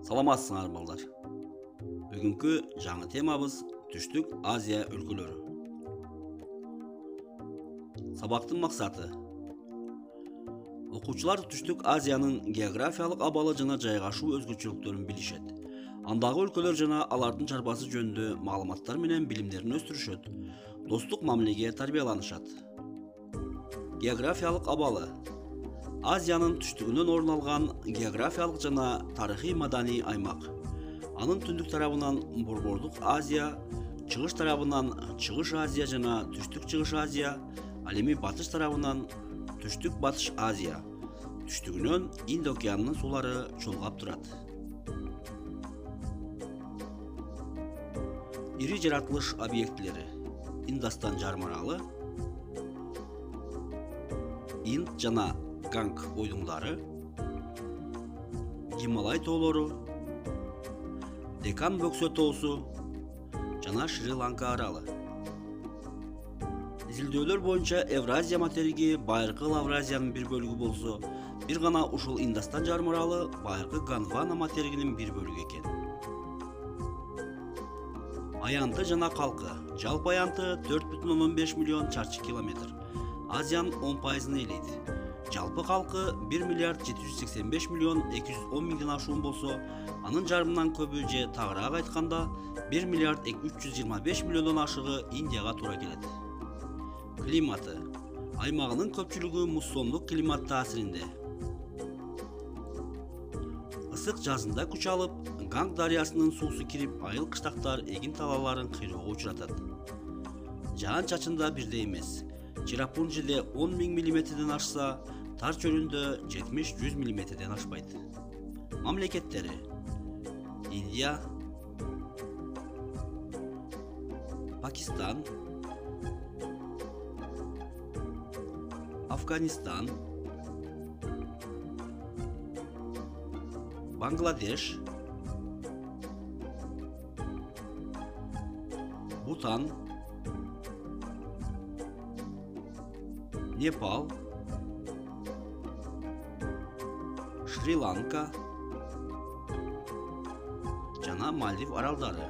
Саламатсыңар балдар. Бүгүнкү жаңы темабыз Түштүк Азия өлкөлөрү. Сабактын максаты. Окуучулар Түштүк Азиянын географиялык абалы жана жайгашуу өзгөчөлүктөрүн билишет. Андагы өлкөлөр жана алардын чарбасы жөнүндө маалыматтар менен билимдерин өстүрүшөт. Достук мамилеге тарбияланышат. Географиялык абалы. Азиянын түштүгүнөн орун алган географиялык жана тарыхый маданий аймак. Анын түндүк тарабынан Борбордук Азия, чыгыш тарабынан Чыгыш Азия жана Түштүк Чыгыш Азия, ал эми батыш тарабынан Түштүк Батыш Азия. Түштүгүнөн Инд океанынын суулары чолгап турат. Ири жаратылыш объектилери. Индостан жарым аралы, Инд жана Ганг ойдуңдары, Гималай тоолору, Декан бөксө тоосу жана Шри-Ланка аралы. Изилдөөлөр боюнча Евразия материги байыркы Лавразиянын бир бөлүгү болсо, бир гана ушул Индостан жарым аралы байыркы Гондвана материгинин бир бөлүгү экен. Аянты жана калкы. Жалпы аянты 4,5 миллион чарчы километр. Азиянын 10%-ын ээлейт. Жалпы калкы 1 миллиард 785 миллион 210 миңден ашуун болсо, анын жарымынан көбү же тагыраак айтканда 1 миллиард 325 миллиондон ашыгы Индияга туура келет. Климаты. Аймагынын көпчүлүгү муссондук климат таасиринде. Ысык жазында күч алып, Ганг дарыясынын суусу кирип, айыл кыштактар эгин талааларын кыйроого учуратат. Жаан-чачында бирдей эмес. Чирапунжиде 10 000 мм ашса, Тар чөлүндө 70-100 мм ашпайт. Мамлекеттери: Индия, Пакистан, Афганистан, Бангладеш, Бутан, Непал, Шри-Ланка жана Мальдив аралдары.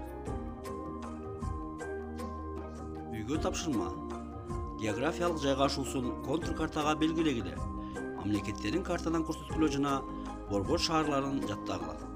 Үйгө тапшырма. Географиялык жайгашуусун контур картага белгилегиле. Мамлекеттерин картадан көрсөткүлө жана борбор шаарларын жаттагыла.